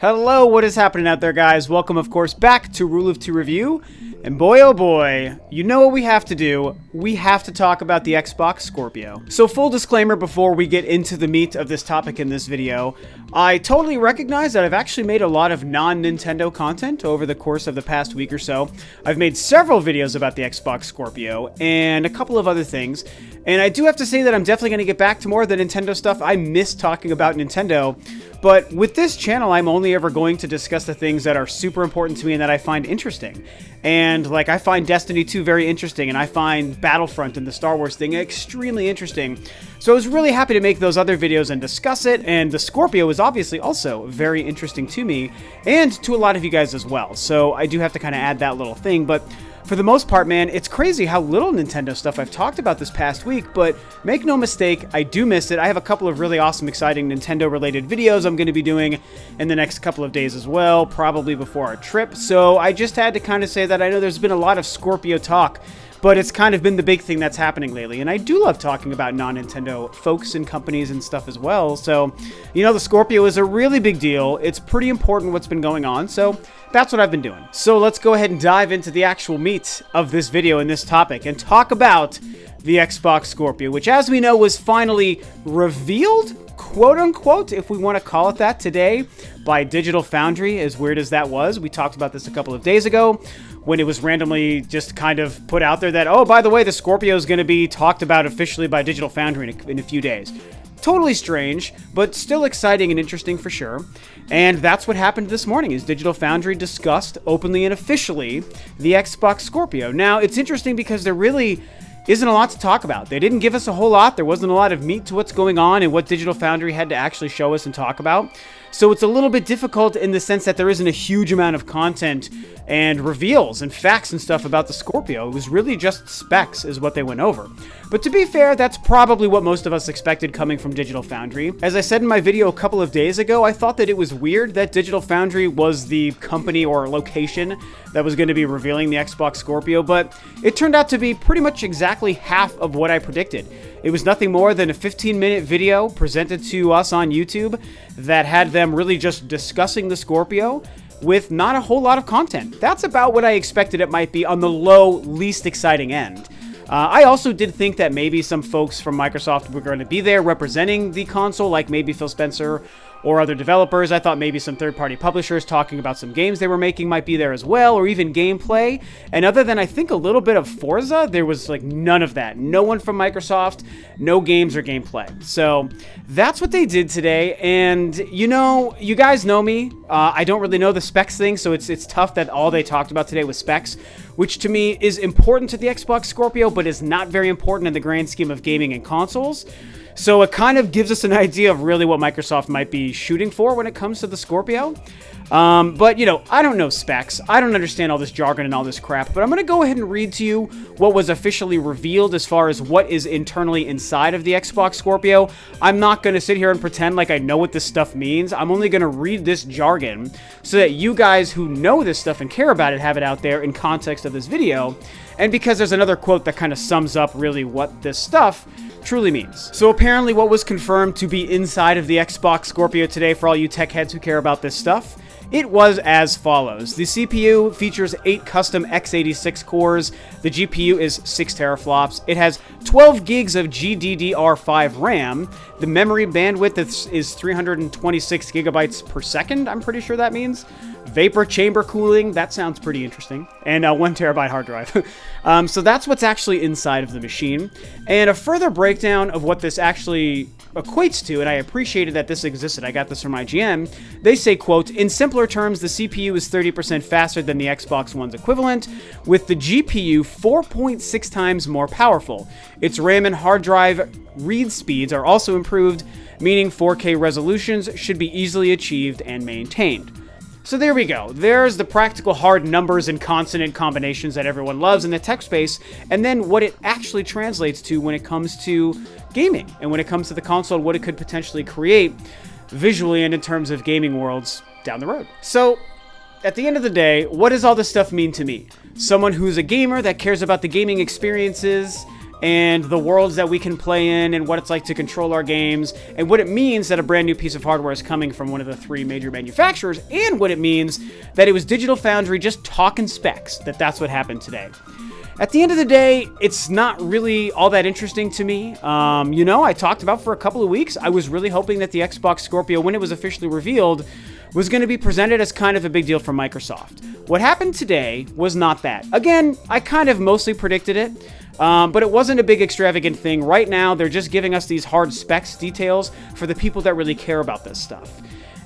Hello, what is happening out there, guys? Welcome, of course, back to Rule of Two Review. And boy, oh boy, you know what we have to do. We have to talk about the Xbox Scorpio. So full disclaimer before we get into the meat of this topic in this video, I totally recognize that I've actually made a lot of non-Nintendo content over the course of the past week or so. I've made several videos about the Xbox Scorpio and a couple of other things. And I do have to say that I'm definitely going to get back to more of the Nintendo stuff. I miss talking about Nintendo. But with this channel, I'm only ever going to discuss the things that are super important to me and that I find interesting. And like, I find Destiny 2 very interesting, and I find Battlefront and the Star Wars thing extremely interesting. So I was really happy to make those other videos and discuss it, and the Scorpio is obviously also very interesting to me, and to a lot of you guys as well. So I do have to kind of add that little thing, but for the most part, man, it's crazy how little Nintendo stuff I've talked about this past week, but make no mistake, I do miss it. I have a couple of really awesome, exciting Nintendo-related videos I'm going to be doing in the next couple of days as well, probably before our trip. So I just had to kind of say that I know there's been a lot of Scorpio talk, but it's kind of been the big thing that's happening lately. And I do love talking about non-Nintendo folks and companies and stuff as well. So, you know, the Scorpio is a really big deal. It's pretty important what's been going on. So that's what I've been doing. So let's go ahead and dive into the actual meat of this video and this topic and talk about the Xbox Scorpio, which, as we know, was finally revealed, quote unquote, if we want to call it that, today by Digital Foundry, as weird as that was. We talked about this a couple of days ago when it was randomly just kind of put out there that, oh, by the way, the Scorpio is going to be talked about officially by Digital Foundry in a few days. Totally strange, but still exciting and interesting for sure. And that's what happened this morning, is Digital Foundry discussed openly and officially the Xbox Scorpio. Now, it's interesting because there really isn't a lot to talk about. They didn't give us a whole lot. There wasn't a lot of meat to what's going on and what Digital Foundry had to actually show us and talk about. So it's a little bit difficult in the sense that there isn't a huge amount of content and reveals and facts and stuff about the Scorpio. It was really just specs is what they went over. But to be fair, that's probably what most of us expected coming from Digital Foundry. As I said in my video a couple of days ago, I thought that it was weird that Digital Foundry was the company or location that was going to be revealing the Xbox Scorpio, but it turned out to be pretty much exactly half of what I predicted. It was nothing more than a 15-minute video presented to us on YouTube that had them really just discussing the Scorpio with not a whole lot of content. That's about what I expected it might be on the low, least exciting end. I also did think that maybe some folks from Microsoft were going to be there representing the console, like maybe Phil Spencer or other developers. I thought maybe some third-party publishers talking about some games they were making might be there as well, or even gameplay. And other than, I think, a little bit of Forza, there was like none of that. No one from Microsoft, no games or gameplay. So that's what they did today. And, you know, you guys know me. I don't really know the specs thing, so it's tough that all they talked about today was specs, which to me is important to the Xbox Scorpio, but is not very important in the grand scheme of gaming and consoles. So it kind of gives us an idea of really what Microsoft might be shooting for when it comes to the Scorpio. But, you know, I don't know specs. I don't understand all this jargon and all this crap. But I'm going to go ahead and read to you what was officially revealed as far as what is internally inside of the Xbox Scorpio. I'm not going to sit here and pretend like I know what this stuff means. I'm only going to read this jargon so that you guys who know this stuff and care about it have it out there in context of this video. And because there's another quote that kind of sums up really what this stuff truly means. So apparently what was confirmed to be inside of the Xbox Scorpio today, for all you tech heads who care about this stuff, it was as follows. The CPU features 8 custom x86 cores. The GPU is 6 teraflops. It has 12 gigs of GDDR5 RAM. The memory bandwidth is 326 gigabytes per second, I'm pretty sure that means. Vapor chamber cooling, that sounds pretty interesting. And 1 terabyte hard drive. So that's what's actually inside of the machine. And a further breakdown of what this actually equates to, and I appreciated that this existed, I got this from IGN, they say, quote, in simpler terms, the CPU is 30% faster than the Xbox One's equivalent, with the GPU 4.6 times more powerful. Its RAM and hard drive read speeds are also improved, meaning 4K resolutions should be easily achieved and maintained. So there we go. There's the practical hard numbers and consonant combinations that everyone loves in the tech space, and then what it actually translates to when it comes to gaming, and when it comes to the console, what it could potentially create visually and in terms of gaming worlds down the road. So at the end of the day, what does all this stuff mean to me? Someone who's a gamer that cares about the gaming experiences and the worlds that we can play in and what it's like to control our games and what it means that a brand new piece of hardware is coming from one of the 3 major manufacturers, and what it means that it was Digital Foundry just talking specs, that's what happened today. At the end of the day, it's not really all that interesting to me. I talked about for a couple of weeks, I was really hoping that the Xbox Scorpio, when it was officially revealed, was going to be presented as kind of a big deal for Microsoft. What happened today was not that. Again, I kind of mostly predicted it, but it wasn't a big extravagant thing. Right now, they're just giving us these hard specs details for the people that really care about this stuff.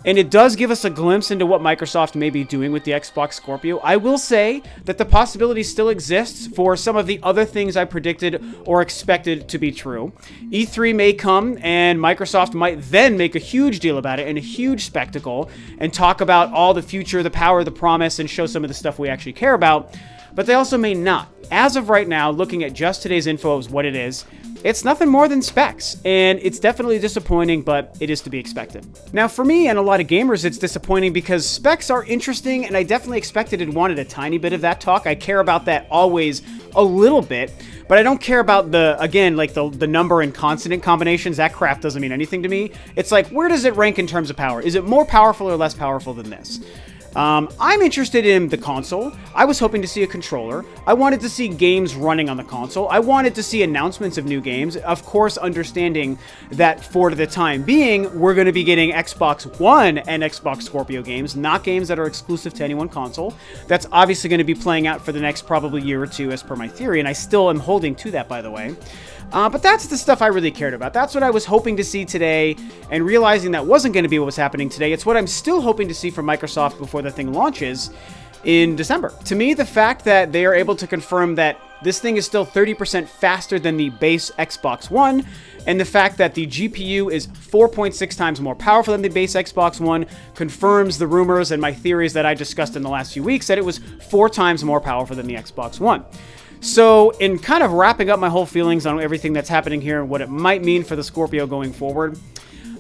And it does give us a glimpse into what Microsoft may be doing with the Xbox Scorpio. I will say that the possibility still exists for some of the other things I predicted or expected to be true. E3 may come, and Microsoft might then make a huge deal about it and a huge spectacle and talk about all the future, the power, the promise, and show some of the stuff we actually care about. But they also may not. As of right now, looking at just today's info as what it is, it's nothing more than specs, and it's definitely disappointing, but it is to be expected. Now, for me and a lot of gamers, it's disappointing because specs are interesting, and I definitely expected and wanted a tiny bit of that talk. I care about that always a little bit, but I don't care about the number and consonant combinations. That crap doesn't mean anything to me. It's like, where does it rank in terms of power? Is it more powerful or less powerful than this? I'm interested in the console. I was hoping to see a controller. I wanted to see games running on the console. I wanted to see announcements of new games. Of course, understanding that for the time being, we're going to be getting Xbox One and Xbox Scorpio games, not games that are exclusive to any one console. That's obviously going to be playing out for the next probably year or two, as per my theory, and I still am holding to that, by the way. But that's the stuff I really cared about. That's what I was hoping to see today, and realizing that wasn't going to be what was happening today. It's what I'm still hoping to see from Microsoft before the thing launches in December. To me, the fact that they are able to confirm that this thing is still 30% faster than the base Xbox One, and the fact that the GPU is 4.6 times more powerful than the base Xbox One confirms the rumors and my theories that I discussed in the last few weeks that it was 4 times more powerful than the Xbox One. So, in kind of wrapping up my whole feelings on everything that's happening here and what it might mean for the Scorpio going forward,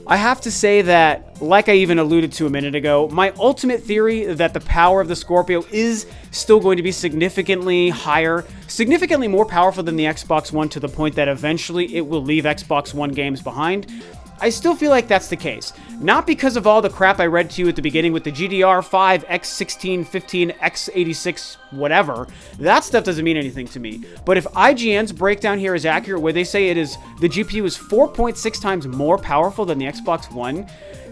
I have to say that, like I even alluded to a minute ago, my ultimate theory that the power of the Scorpio is still going to be significantly higher, significantly more powerful than the Xbox One, to the point that eventually it will leave Xbox One games behind. I still feel like that's the case. Not because of all the crap I read to you at the beginning with the GDR5, X16, 15, X86, whatever. That stuff doesn't mean anything to me. But if IGN's breakdown here is accurate, where they say the GPU is 4.6 times more powerful than the Xbox One,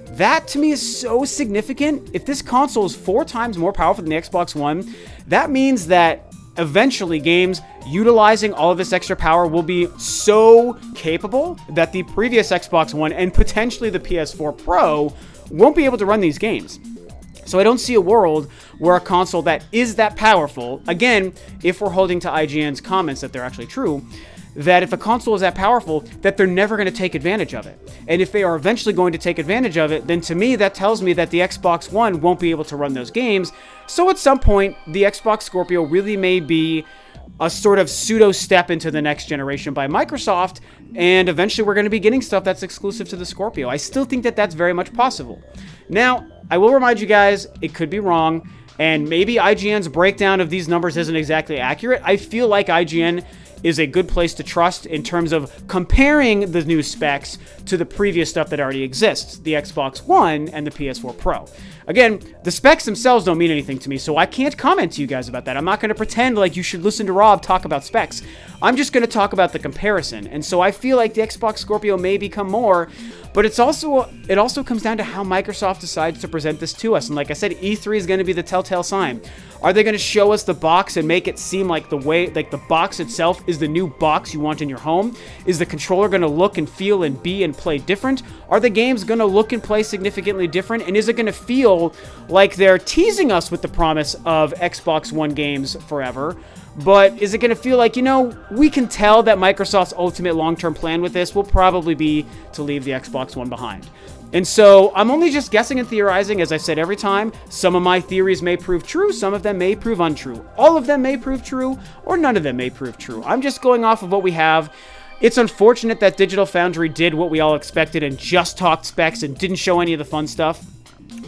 that to me is so significant. If this console is 4 times more powerful than the Xbox One, that means that eventually games utilizing all of this extra power will be so capable that the previous Xbox One and potentially the PS4 Pro won't be able to run these games. So I don't see a world where a console that is that powerful, again, if we're holding to IGN's comments that they're actually true, that if a console is that powerful, that they're never going to take advantage of it. And if they are eventually going to take advantage of it, then to me, that tells me that the Xbox One won't be able to run those games. So at some point, the Xbox Scorpio really may be a sort of pseudo step into the next generation by Microsoft, and eventually we're going to be getting stuff that's exclusive to the Scorpio. I still think that that's very much possible. Now, I will remind you guys, it could be wrong, and maybe IGN's breakdown of these numbers isn't exactly accurate. I feel like IGN is a good place to trust in terms of comparing the new specs to the previous stuff that already exists, the Xbox One and the PS4 Pro. Again, the specs themselves don't mean anything to me, so I can't comment to you guys about that. I'm not going to pretend like you should listen to Rob talk about specs. I'm just going to talk about the comparison. And so I feel like the Xbox Scorpio may become more, but it also comes down to how Microsoft decides to present this to us. And like I said, E3 is going to be the telltale sign. Are they going to show us the box and make it seem like the box itself is the new box you want in your home? Is the controller going to look and feel and be and play different? Are the games going to look and play significantly different? And is it going to feel like they're teasing us with the promise of Xbox One games forever? But is it going to feel like, we can tell that Microsoft's ultimate long-term plan with this will probably be to leave the Xbox One behind? And so I'm only just guessing and theorizing. As I said every time, some of my theories may prove true, some of them may prove untrue. All of them may prove true, or none of them may prove true. I'm just going off of what we have. It's unfortunate that Digital Foundry did what we all expected and just talked specs and didn't show any of the fun stuff.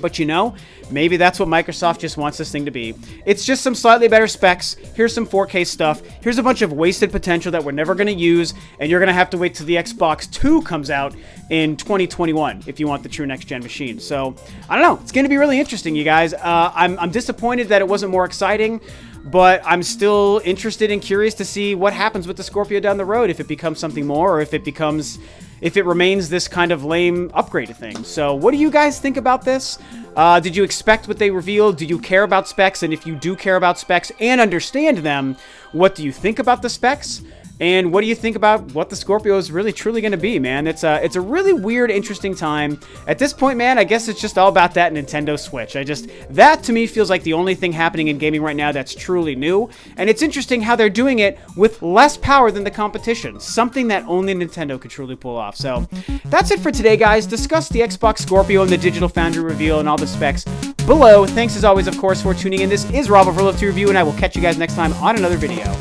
But you know, maybe that's what Microsoft just wants this thing to be. It's just some slightly better specs. Here's some 4K stuff. Here's a bunch of wasted potential that we're never going to use, and you're going to have to wait till the Xbox 2 comes out in 2021 if you want the true next-gen machine. So, I don't know. It's going to be really interesting, you guys. I'm disappointed that it wasn't more exciting, but I'm still interested and curious to see what happens with the Scorpio down the road, if it becomes something more, or if it remains this kind of lame upgraded thing. So what do you guys think about this? Did you expect what they revealed? Do you care about specs? And if you do care about specs and understand them, what do you think about the specs? And what do you think about what the Scorpio is really truly going to be, man? It's a really weird, interesting time. At this point, man, I guess it's just all about that Nintendo Switch. That to me feels like the only thing happening in gaming right now that's truly new. And it's interesting how they're doing it with less power than the competition. Something that only Nintendo could truly pull off. So that's it for today, guys. Discuss the Xbox Scorpio and the Digital Foundry reveal and all the specs below. Thanks as always, of course, for tuning in. This is Rob of Rule of Two Review, and I will catch you guys next time on another video.